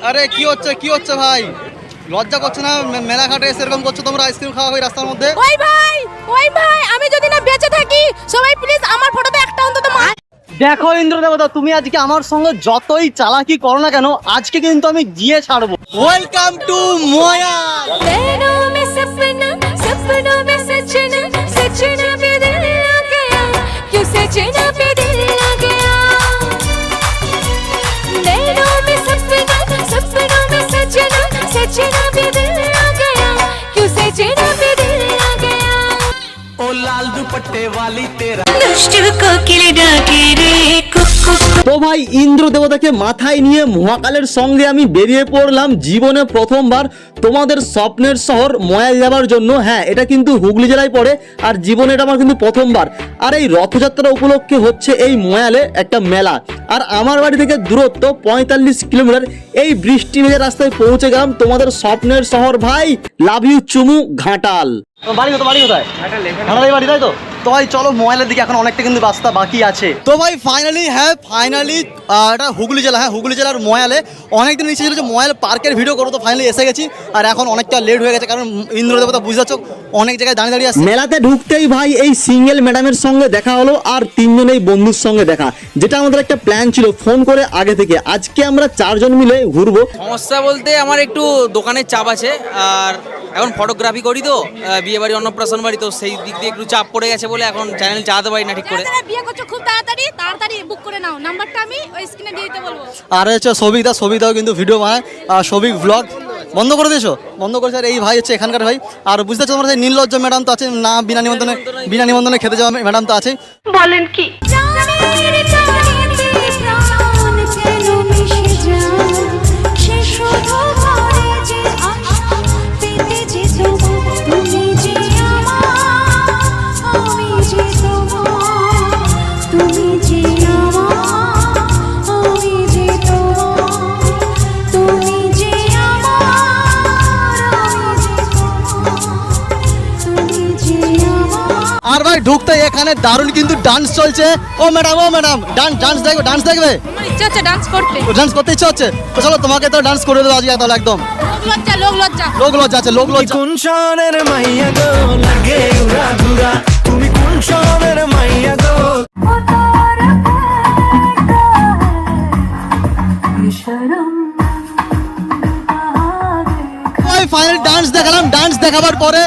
আরে কি হচ্ছে ভাই, লজ্জা করছে না? মেলাঘাটে এসে এরকম করছো তোমরা, আইসক্রিম খাওয়া হয় রাস্তার মধ্যে। ওই ভাই আমি যদি না বেঁচে থাকি সবাই প্লিজ আমার ফটোতে একটা অন্তত দেখো ইন্দ্র দেবতা, তুমি আজকে আমার সঙ্গে যতই চালাকি করো না কেন, আজকে কিন্তু আমি গিয়ে ছাড়বো। ওয়েলকাম টু ময়া। তো ভাই ইন্দ্র দেবতাকে মাথায় নিয়ে মহাকালের সঙ্গে আমি বেরিয়ে পড়লাম জীবনে প্রথমবার তোমাদের স্বপ্নের শহর ময়াল যাবার জন্য। হ্যাঁ, এটা কিন্তু হুগলি জেলায় পড়ে, আর জীবনে এটা আমার কিন্তু প্রথমবার। আর এই রথযাত্রা উপলক্ষে হচ্ছে এই ময়ালে একটা মেলা, আর আমার বাড়ি থেকে দূরত্ব 45 কিলোমিটার। এই বৃষ্টি ভেজা রাস্তায় পৌঁছে গেলাম তোমাদের স্বপ্নের শহর। ভাই লাভ ইউ চুমু ঘাটাল। বাড়ি কোথায়? ঘাটালের বাড়ি, তাই তো? তো ভাই চলো ময়ালের দিকে, এখন অনেকটা কিন্তু রাস্তা বাকি আছে। তো ভাই ফাইনালি এটা হুগলি জেলা। হ্যাঁ, হুগলি জেলার ময়ালে অনেকদিন ইচ্ছে ছিল যে ময়াল পার্কের ভিডিও করবো, তো ফাইনালি এসে গেছি। আর এখন অনেকটা লেট হয়ে গেছে, কারণ ইন্দ্র দেবতা বুঝতে পারছো অনেক জায়গায় দাঁড়িয়ে আছে। মেলাতে ঢুকতেই ভাই এই সিঙ্গেল ম্যাডামের সঙ্গে দেখা হলো, আর তিনজনেই বন্ধুর সঙ্গে দেখা, যেটা আমাদের একটা প্ল্যান ছিল ফোন করে আগে থেকে। আজকে আমরা 4 জন মিলে ঘুরবো। সমস্যা বলতে আমার একটু দোকানের চাপ আছে, আর এখন ফটোগ্রাফি করি তো, বিয়ে বাড়ি অন্নপ্রাশন বাড়ি, তো সেই দিক দিয়ে একটু চাপ পড়ে গেছে বলে এখন চ্যানেল চালাতে পারি না ঠিক করে। বিয়ে করছো খুব তাড়াতাড়ি বুক করে নাও, নাম্বারটা আমি ওই স্ক্রিনে দিয়ে দিতে বলবো। আর হচ্ছে সবিতাও কিন্তু ভিডিও বানায়, সবিক ব্লগ বন্ধ করে করেছে। আর এই ভাই হচ্ছে এখানকার ভাই। আর বুঝতে পারছো তোমার নির্লজ্জ ম্যাডাম তো আছে না, বিনা নিমন্ত্রণে খেতে যাওয়া ম্যাডাম তো আছে। বলেন কি আর ভাই ঢুকতে এখানে দারুণ কিন্তু ডান্স চলছে। ও ম্যাডাম ডান্স দেখবে? ইচ্ছা হচ্ছে ডান্স করতে ইচ্ছা হচ্ছে, তো চলো তোমাকে তো ডান্স করে দেবো আজকে তাহলে। একদম লোক লজ্জা আছে। কোন শহরের মাইয়া গো লাগে উড়া ঘুরা, তুমি কোন শহরের মাইয়া গো? ফাইনাল ডান্স দেখালাম। ডান্স দেখাবার পরে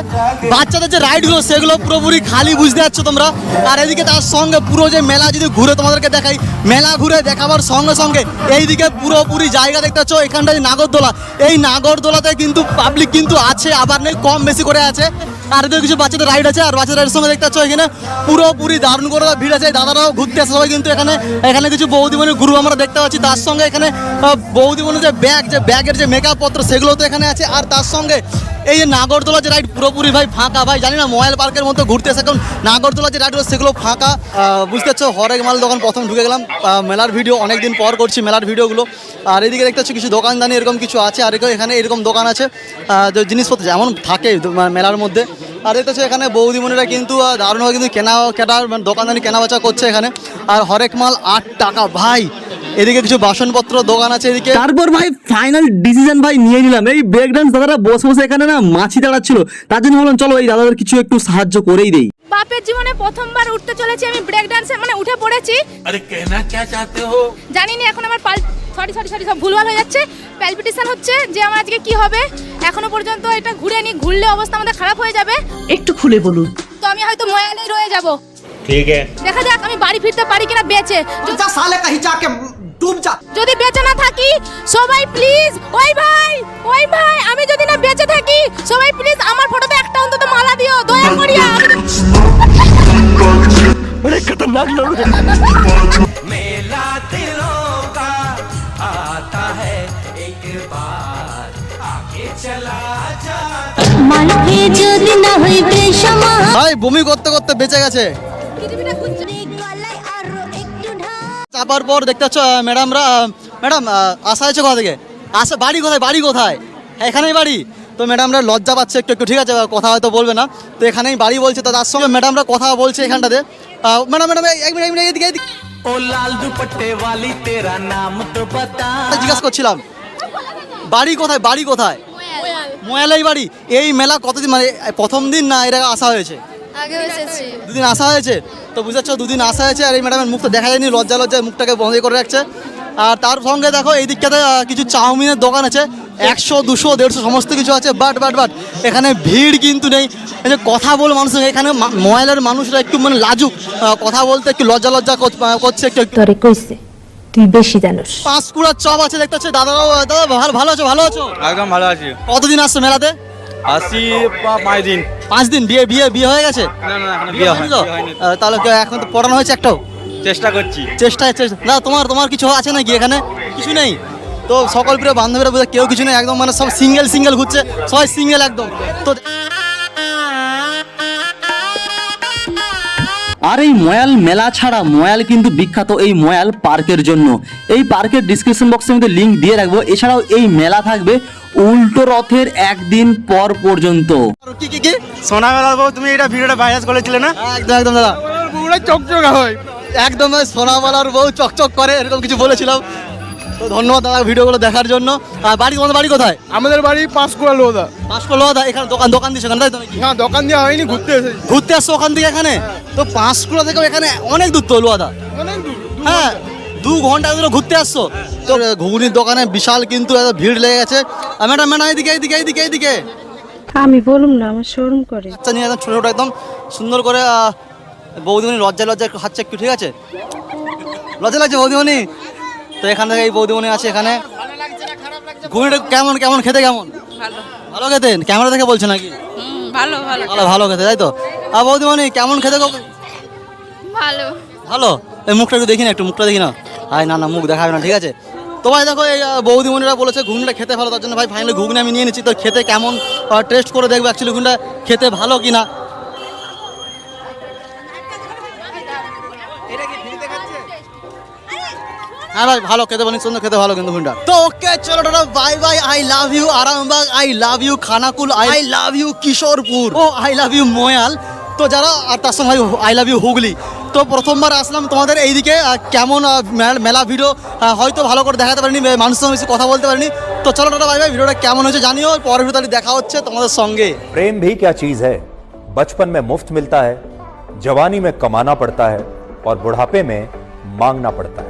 বাচ্চাদের যে রাইডগুলো সেগুলো পুরোপুরি খালি, বুঝতে পারছো তোমরা। আর এদিকে তার সঙ্গে পুরো যে মেলা যদি ঘুরে তোমাদেরকে দেখাই, মেলা ঘুরে দেখাবার সঙ্গে সঙ্গে এইদিকে পুরোপুরি জায়গা দেখতে পাচ্ছ। এখানটা যে নাগরদোলা, এই নাগরদোলাতে কিন্তু পাবলিক কিন্তু আছে, আবার নেই, কম বেশি করে আছে। আর এদিকে কিছু বাচ্চাদের রাইড আছে, আর বাচ্চাদের রাইডের সঙ্গে দেখতে পাচ্ছ এখানে পুরোপুরি দারুণ করে ভিড় আছে। দাদারাও ঘুরতে আসে সবাই কিন্তু এখানে কিছু বৌদিমণির গ্রুপ আমরা দেখতে পাচ্ছি। তার সঙ্গে এখানে বৌদিমণির যে ব্যাগের যে মেকআপ পত্র সেগুলো তো এখানে আছে। আর তার সঙ্গে এই যে নাগরদোলা যে রাইড পুরোপুরি ভাই ফাঁকা। ভাই জানি না ময়াল পার্কের মতো ঘুরতে আসে, কারণ নাগরদোলা যে রাইডগুলো সেগুলো ফাঁকা। বুঝতে পারছো হরেক মাল দোকান প্রথম ঢুকে গেলাম। মেলার ভিডিও অনেকদিন পর করছি, মেলার ভিডিওগুলো। আর এদিকে দেখতে পাচ্ছি কিছু দোকানদানি এরকম কিছু আছে, আর এখানে এরকম দোকান আছে যে জিনিসপত্র যেমন থাকে মেলার মধ্যে। আর দেখতে পাচ্ছি এখানে বৌদিমণিরা কিন্তু দারুণভাবে কিন্তু দোকানদানি কেনাবেচা করছে এখানে। আর হরেক মাল 8 টাকা ভাই। এদিকে কিছু বাসনপত্র দোকান আছে এদিকে। তারপর ভাই ফাইনাল ডিসিশন ভাই নিয়ে নিলাম। এই ব্রেক ডান্স দাদারা বসে এখানে না মাছি দাঁড়াচ্ছিল, তার জন্য বললাম চলো এই দাদাদের কিছু একটু সাহায্য করেই দেই। বাপের জীবনে প্রথমবার উঠতে চলেছি আমি ব্রেক ডান্সে, মানে উঠে পড়েছি। আরে কেনা কে চাতে হো জানি না, এখন আমার সরি সব ভুলভাল হয়ে যাচ্ছে। প্যালপিটেশন হচ্ছে যে আমার আজকে কি হবে। এখনো পর্যন্ত এটা ঘুরলে অবস্থা আমাদের খারাপ হয়ে যাবে। একটু খুলে বলুন। তো আমি হয়তো ময়ালেই রয়ে যাব। ঠিক আছে, দেখা যাক আমি বাড়ি ফিরতে পারি কিনা বেঁচে। যদি বেঁচে না থাকি সবাই প্লিজ, ওই ভাই আমি যদি না বেঁচে থাকি সবাই প্লিজ আমার ফটোতে একটা অন্তত মালা দিও দয়া করিয়া। মেলা দিলোं का आता है एक बार आगे चला जाता। মাইকে যদি না হইবে সমা ভাই বমি করতে বেঁচে গেছে। চাপার পর দেখতে পাচ্ছ ম্যাডাম আসা হয়েছে কোথা থেকে? বাড়ি কোথায়? এখানেই বাড়ি। তো ম্যাডামরা লজ্জা পাচ্ছে একটু, ঠিক আছে কথা হয়তো বলবে না, তো এখানেই বাড়ি বলছে। তো তার সঙ্গে ম্যাডামরা কথা বলছে এখানটাতে। ম্যাডাম এক মিনিট এদিকে ओ लाल दुपट्टे वाली तेरा नाम तो बता। জিজ্ঞাসা করছিলাম বাড়ি কোথায়, বাড়ি কোথায়? ময়ালাই বাড়ি। এই মেলা কতদিন, মানে প্রথম দিন না এর আগে আসা হয়েছে? আগে এসেছি। দুদিন আসা হয়েছে। তো বুঝতে পারছো, দুদিন আসা হয়েছে আর এই ম্যাডামের মুখটা দেখা যায়নি, লজ্জায় মুখটাকে বন্ধ করে রাখছে। আর তার সঙ্গে দেখো এই দিকটাতে কিছু চাউমিনের দোকান আছে, 100 200 150 সমস্ত কিছু আছে। বাট এখানে ভিড় কিন্তু নেই। এই যে কথা বল মানুষ, এখানে ময়ালের মানুষরা একটু মানে লাজুক, কথা বলতে একটু লজ্জা করছে একটু। তোরে কইছে তুই বেশি জানোস। পাঁশকুড়ার চপ আছে দেখতে পাচ্ছি। দাদা ভালো আছো? ভালো আছো? একদম ভালো আছি। কতদিন আসছো মেলাতে? আসি 5 দিন। 5 দিন। বিয়ে হয়ে গেছে? না এখনো বিয়ে হয়নি তো? তাহলে এখন তো পড়ানো হয়েছে একটাও? চেষ্টা করছি। চেষ্টা না, তোমার কিছু আছে নাকি এখানে? কিছু নেই তো? সকল প্রিয় বান্ধবীরা বোধহয় কেউ কিছু নেই, একদম মানে সব সিঙ্গেল ঘুরছে, সবাই সিঙ্গেল একদম। তো আর এই ময়াল মেলা ছাড়া ময়াল কিন্তু বিখ্যাত এই ময়াল পার্কের জন্য। এই পার্কের ডিসক্রিপশন বক্সে আমি লিঙ্ক দিয়ে রাখবো। এছাড়াও এই মেলা থাকবে উল্টো রথের একদিন পর পর্যন্ত। কি সোনা মেলার বউ, তুমি এটা ভিডিওটা ভাইরাল করেছিলে না? একদম দাদা, পুরো চকচকা হয় একদম সোনামালার বউ চকচক করে, এরকম কিছু বলেছিলাম। তো ধন্যবাদ দাদা ভিডিওগুলো দেখার জন্য। তোমাদের বাড়ি কোথায়? আমাদের বাড়ি পাঁশকুড়া লোদা। পাঁশকুড়া লোহাদা। এখানে দোকান দিয়েছে ওখানে, তাই তো নাকি? না দোকান দেওয়া হয়নি, ঘুরতে আসছো ওখান থেকে এখানে? তো পাঁশকুড়া থেকে এখানে অনেক দূর তো লোহাদা। অনেক দূর। হ্যাঁ, 2 ঘন্টা ধরে ঘুরতে আসছো তো। ঘুগনির দোকানে বিশাল কিন্তু এত ভিড় লেগে গেছে। ম্যাডাম এইদিকে। আমি বলুম না, আমার শরম করে। আচ্ছা নিয়ে একদম ছোটো একদম সুন্দর করে বৌদিমণি লজ্জায় খাচ্ছে একটু, ঠিক আছে? লজ্জা লাগছে বৌদিমণি? তো এখান থেকে এই বৌদিমণি আছে এখানে। ঘুগনিটা কেমন খেতে? কেমন? ভালো খেতে? ক্যামেরা দেখে বলছে নাকি? ভালো খেতে, তাই তো? আর বৌদিমণি কেমন খেতে? ভালো। এই মুখটা একটু দেখি না, মুখটা দেখি না। না মুখ দেখাবে না, ঠিক আছে? তো ভাই দেখো এই বৌদিমণিরা বলেছে ঘুগনিটা খেতে ভালো, তার জন্য ভাই ফাইনালি ঘুগনি আমি নিয়ে নিচ্ছি। তো খেতে কেমন টেস্ট করে দেখবো অ্যাকচুয়ালি ঘুগনিটা খেতে ভালো কিনা। হ্যাঁ ভাই ভালো খেতে, বলি সুন্দর খেতে, ভালো কিন্তু ঘুগনিটা। তো ওকে চলো ta ta, bye bye. I love you Arambagh, I love you Khanakul, I love you Kishorepur, ও আই লাভ ইউ ময়াল। তো যারা, আর তার সঙ্গে আই লাভ ইউ হুগলি। তো প্রথমবার আসলাম তোমাদের এইদিকে, কেমন মেলা ভিডিও হয়তো ভালো করে দেখাতে পারিনি, মানুষের সঙ্গে বেশি কথা বলতে পারিনি। তো চলো টাটা, বাই বাই। ভিডিওটা কেমন হয়েছে জানিও, পরের ভিডিওতে দেখা হচ্ছে তোমাদের সঙ্গে। प्रेम भी क्या चीज है? बचपन में मुफ्त मिलता है, जवानी में कमाना पड़ता है और बुढ़ापे में मांगना पड़ता है।